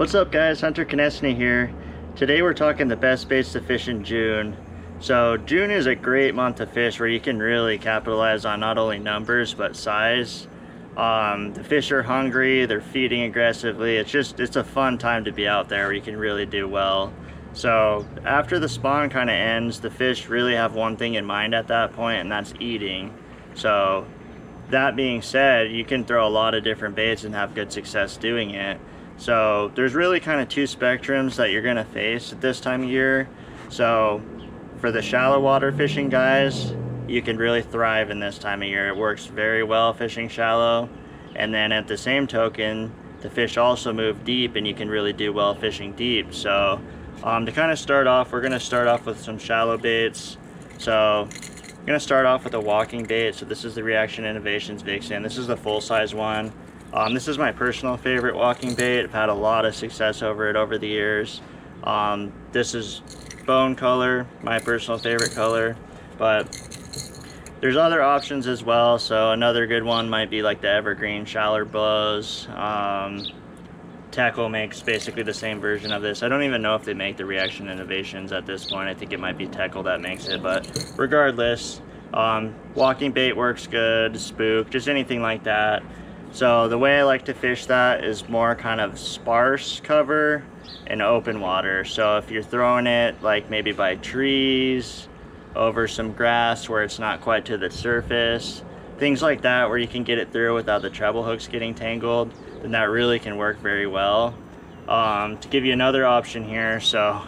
What's up guys, Hunter Konechny here. Today we're talking the best baits to fish in June. So June is a great month to fish where you can really capitalize on not only numbers but size. The fish are hungry, they're feeding aggressively. It's a fun time to be out there where you can really do well. So after the spawn kind of ends, the fish really have one thing in mind at that point, and that's eating. So that being said, you can throw a lot of different baits and have good success doing it. So there's really kind of two spectrums that you're gonna face at this time of year. So for the shallow water fishing guys, you can really thrive in this time of year. It works very well fishing shallow. And then at the same token, the fish also move deep and you can really do well fishing deep. So to kind of start off, we're gonna start off with some shallow baits. So I'm gonna start off with a walking bait. So this is the Reaction Innovations Vixen. This is the full-size one. This is my personal favorite walking bait. I've had a lot of success over it over the years. This is bone color, my personal favorite color, but there's other options as well. So another good one might be like the Evergreen Shallow Blows. Tackle makes basically the same version of this. I don't even know if they make the Reaction Innovations at this point. I think it might be Tackle that makes it, but regardless, walking bait works good, spook, just anything like that. So the way I like to fish that is more kind of sparse cover and open water. So if you're throwing it like maybe by trees, over some grass where it's not quite to the surface, things like that where you can get it through without the treble hooks getting tangled, then that really can work very well. To give you another option here, so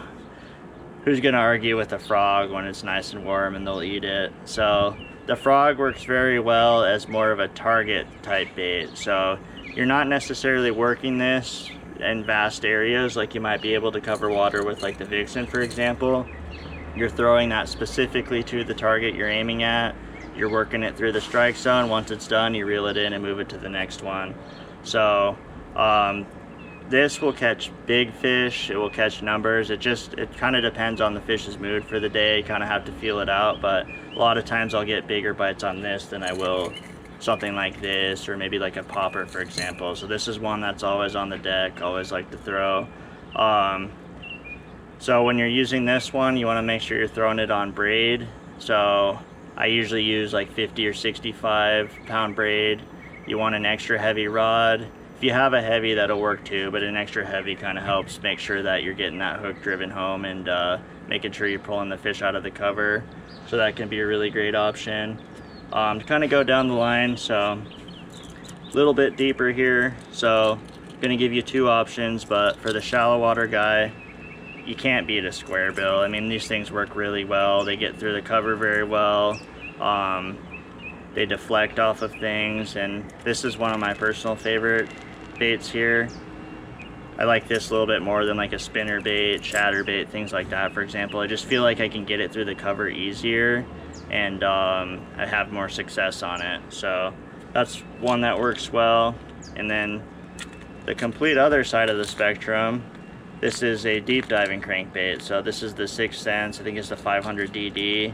who's gonna argue with a frog when it's nice and warm and they'll eat it? So the frog works very well as more of a target type bait. So you're not necessarily working this in vast areas like you might be able to cover water with like the Vixen, for example. You're throwing that specifically to the target you're aiming at. You're working it through the strike zone. Once it's done, you reel it in and move it to the next one. So this will catch big fish, it will catch numbers. It kind of depends on the fish's mood for the day. You kind of have to feel it out, but a lot of times I'll get bigger bites on this than I will something like this, or maybe like a popper, for example. So this is one that's always on the deck, always like to throw. So when you're using this one, you want to make sure you're throwing it on braid. So I usually use like 50 or 65 pound braid. You want an extra heavy rod. If you have a heavy, that'll work too, but an extra heavy kind of helps make sure that you're getting that hook driven home and making sure you're pulling the fish out of the cover. So that can be a really great option. To kind of go down the line, so a little bit deeper here. So I'm gonna give you two options, but for the shallow water guy, you can't beat a square bill. I mean, these things work really well. They get through the cover very well. They deflect off of things, and this is one of my personal favorite baits here. I like this a little bit more than like a spinner bait, shatter bait, things like that, for example. I just feel like I can get it through the cover easier, and I have more success on it. So that's one that works well. And then the complete other side of the spectrum, this is a deep diving crankbait. So this is the 6th Sense, I think it's the 500 DD.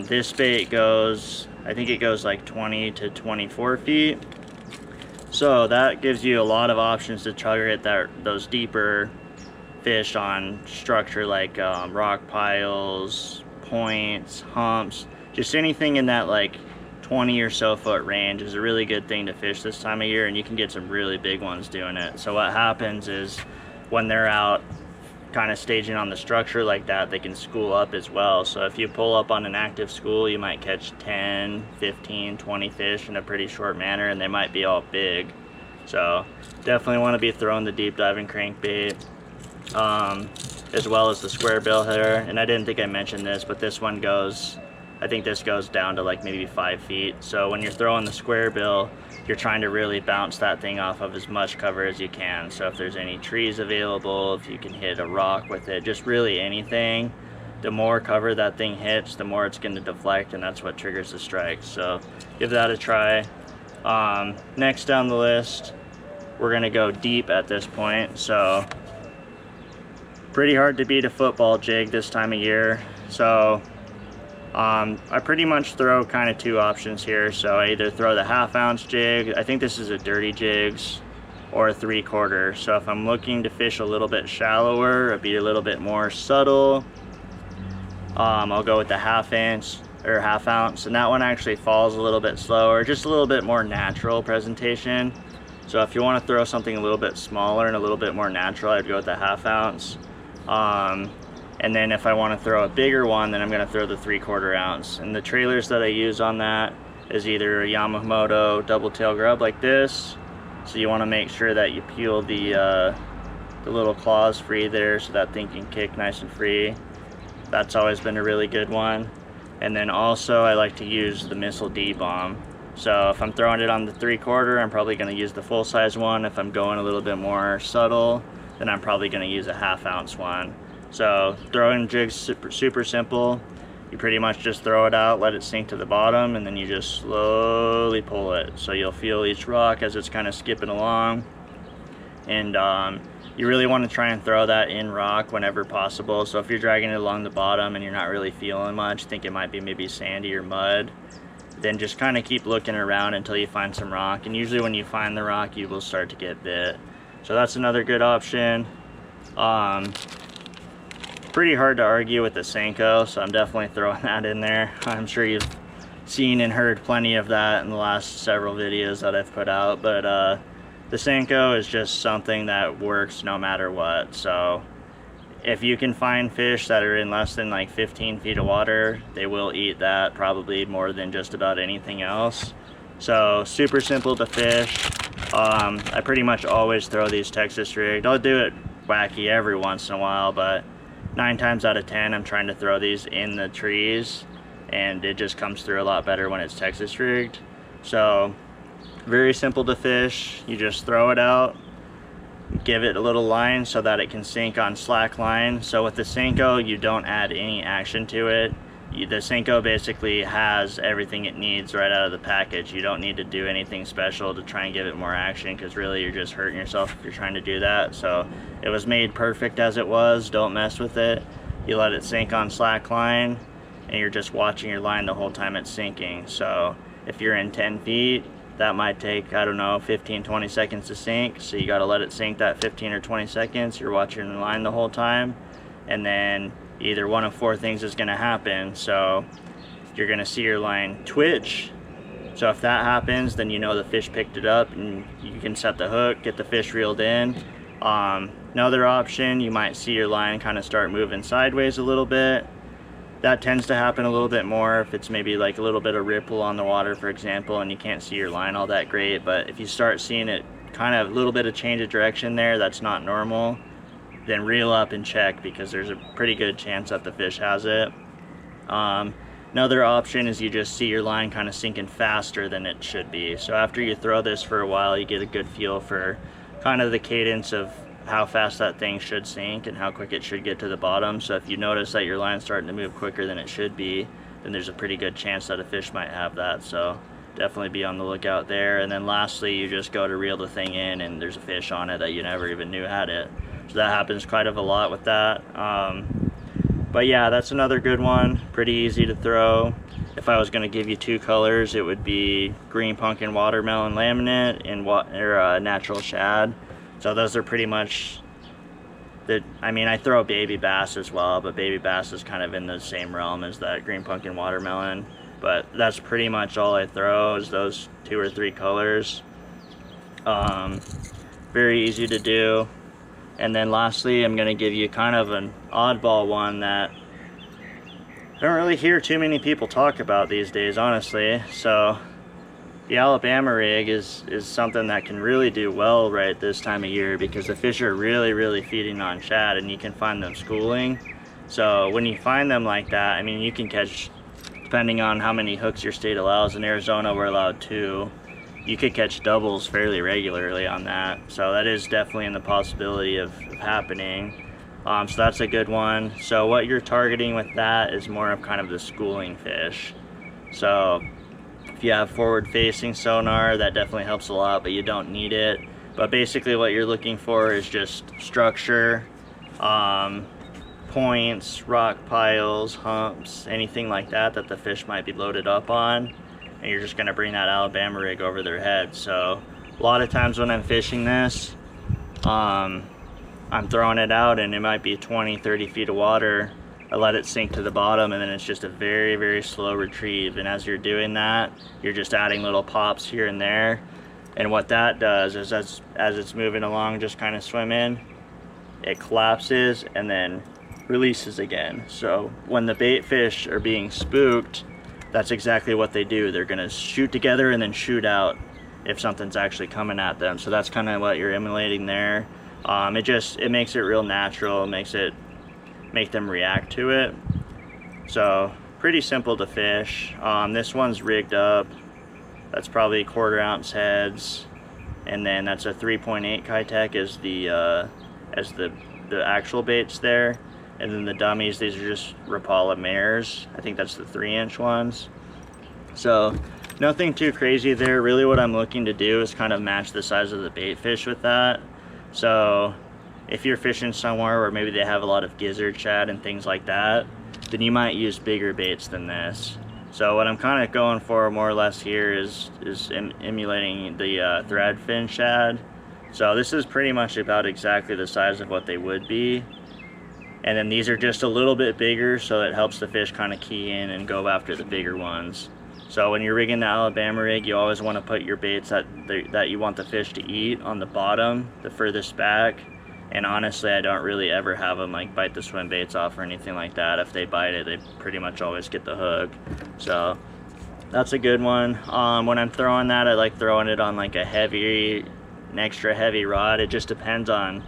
This bait goes, I think it goes like 20 to 24 feet. So that gives you a lot of options to target those deeper fish on structure like rock piles, points, humps, just anything in that like 20 or so foot range is a really good thing to fish this time of year, and you can get some really big ones doing it. So what happens is when they're out kind of staging on the structure like that, they can school up as well. So if you pull up on an active school, you might catch 10, 15, 20 fish in a pretty short manner, and they might be all big. So definitely want to be throwing the deep diving crankbait, as well as the square bill header. And I didn't think I mentioned this, but this one goes, I think this goes down to like maybe 5 feet. So when you're throwing the square bill, you're trying to really bounce that thing off of as much cover as you can. So if there's any trees available, if you can hit a rock with it, just really anything, the more cover that thing hits, the more it's going to deflect, and that's what triggers the strike. So give that a try. Next down the list, we're going to go deep at this point. So pretty hard to beat a football jig this time of year. So I pretty much throw kind of two options here. So I either throw the 1/2 ounce jig. I think this is a Dirty Jigs or a 3/4. So if I'm looking to fish a little bit shallower or be a little bit more subtle, I'll go with the 1/2 inch or 1/2 ounce, and that one actually falls a little bit slower, just a little bit more natural presentation. So if you want to throw something a little bit smaller and a little bit more natural, I'd go with the 1/2 ounce. And then if I want to throw a bigger one, then I'm going to throw the 3/4 ounce. And the trailers that I use on that is either a Yamamoto double tail grub like this. So you want to make sure that you peel the little claws free there so that thing can kick nice and free. That's always been a really good one. And then also I like to use the Missile D-Bomb. So if I'm throwing it on the 3/4, I'm probably going to use the full size one. If I'm going a little bit more subtle, then I'm probably going to use a 1/2 ounce one. So throwing jigs super simple. You pretty much just throw it out, let it sink to the bottom, and then you just slowly pull it. So you'll feel each rock as it's kind of skipping along. And you really want to try and throw that in rock whenever possible. So if you're dragging it along the bottom and you're not really feeling much, think it might be maybe sandy or mud, then just kind of keep looking around until you find some rock. And usually when you find the rock, you will start to get bit. So that's another good option. Pretty hard to argue with the Senko, so I'm definitely throwing that in there. I'm sure you've seen and heard plenty of that in the last several videos that I've put out, but the Senko is just something that works no matter what. So if you can find fish that are in less than like 15 feet of water, they will eat that probably more than just about anything else. So super simple to fish. I pretty much always throw these Texas rigged. I'll do it wacky every once in a while, but 9 times out of 10 I'm trying to throw these in the trees, and it just comes through a lot better when it's Texas rigged. So very simple to fish. You just throw it out, give it a little line so that it can sink on slack line. So with the Senko, you don't add any action to it. The Senko basically has everything it needs right out of the package. You don't need to do anything special to try and give it more action, because really you're just hurting yourself if you're trying to do that. So it was made perfect as it was. Don't mess with it. You let it sink on slack line, and you're just watching your line the whole time it's sinking. So if you're in 10 feet, that might take, I don't know, 15-20 seconds to sink. So you got to let it sink that 15 or 20 seconds. You're watching the line the whole time, and then either one of 4 things is going to happen. So you're going to see your line twitch. So if that happens, then you know the fish picked it up, and you can set the hook, get the fish reeled in. Another option, you might see your line kind of start moving sideways a little bit. That tends to happen a little bit more if it's maybe like a little bit of ripple on the water, for example, and you can't see your line all that great. But if you start seeing it kind of a little bit of change of direction there, that's not normal, then reel up and check, because there's a pretty good chance that the fish has it. Another option is you just see your line kind of sinking faster than it should be. So after you throw this for a while, you get a good feel for kind of the cadence of how fast that thing should sink and how quick it should get to the bottom. So if you notice that your line's starting to move quicker than it should be, then there's a pretty good chance that a fish might have that. So definitely be on the lookout there. And then lastly, you just go to reel the thing in, and there's a fish on it that you never even knew had it. So that happens quite a lot with that. But yeah, that's another good one. Pretty easy to throw. If I was going to give you 2 colors, it would be green pumpkin watermelon laminate and natural shad. So those are pretty much the, I mean, I throw baby bass as well, but baby bass is kind of in the same realm as that green pumpkin watermelon. But that's pretty much all I throw, is those 2 or 3 colors. Very easy to do. And then lastly, I'm going to give you kind of an oddball one that I don't really hear too many people talk about these days, honestly. So the Alabama rig is something that can really do well right this time of year, because the fish are really feeding on shad, and you can find them schooling. So when you find them like that, I mean, you can catch, depending on how many hooks your state allows. In Arizona, we're allowed 2. You could catch doubles fairly regularly on that. So that is definitely in the possibility of happening. So that's a good one. So what you're targeting with that is more of kind of the schooling fish. So if you have forward facing sonar, that definitely helps a lot, but you don't need it. But basically what you're looking for is just structure, points, rock piles, humps, anything like that that the fish might be loaded up on. And you're just going to bring that Alabama rig over their head. So A lot of times when I'm fishing this, I'm throwing it out and it might be 20-30 feet of water. I let it sink to the bottom and then it's just a very, very slow retrieve. And as you're doing that, you're just adding little pops here and there. And what that does is as it's moving along, just kind of swimming, it collapses and then releases again. So when the bait fish are being spooked, that's exactly what they do. They're gonna shoot together and then shoot out if something's actually coming at them. So that's kind of what you're emulating there. It makes it real natural, make them react to it. So pretty simple to fish. This one's rigged up. That's probably 1/4 ounce heads, and then that's a 3.8 Kitech as the actual baits there, and then the dummies, these are just Rapala mares. I think that's the 3-inch ones. So nothing too crazy there. Really what I'm looking to do is kind of match the size of the bait fish with that. So if you're fishing somewhere where maybe they have a lot of gizzard shad and things like that, then you might use bigger baits than this. So what I'm kind of going for more or less here is emulating the threadfin shad. So this is pretty much about exactly the size of what they would be. And then these are just a little bit bigger, so it helps the fish kind of key in and go after the bigger ones. So when you're rigging the Alabama rig, you always want to put your baits that you want the fish to eat on the bottom, the furthest back. And honestly, I don't really ever have them like bite the swim baits off or anything like that. If they bite it, they pretty much always get the hook. So that's a good one. When I'm throwing that, I like throwing it on like an extra heavy rod. It just depends on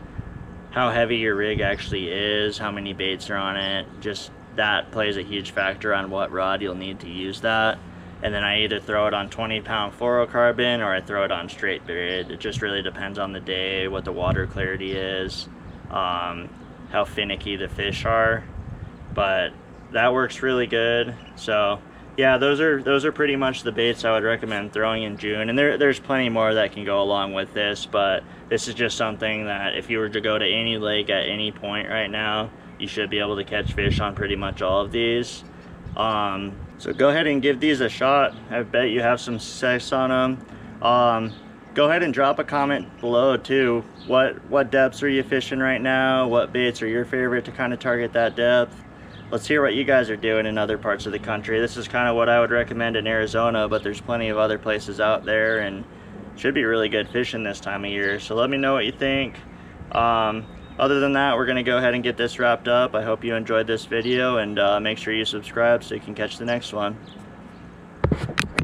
how heavy your rig actually is, how many baits are on it. Just that plays a huge factor on what rod you'll need to use that. And then I either throw it on 20-pound fluorocarbon or I throw it on straight braid. It just really depends on the day, what the water clarity is, how finicky the fish are. But that works really good. So yeah, those are pretty much the baits I would recommend throwing in June. And there's plenty more that can go along with this, but this is just something that if you were to go to any lake at any point right now, you should be able to catch fish on pretty much all of these. So go ahead and give these a shot. I bet you have some success on them. Go ahead and drop a comment below too. What depths are you fishing right now? What baits are your favorite to kind of target that depth? Let's hear what you guys are doing in other parts of the country. This is kind of what I would recommend in Arizona, but there's plenty of other places out there and should be really good fishing this time of year. So let me know what you think. Other than that, we're going to go ahead and get this wrapped up. I hope you enjoyed this video, and make sure you subscribe so you can catch the next one.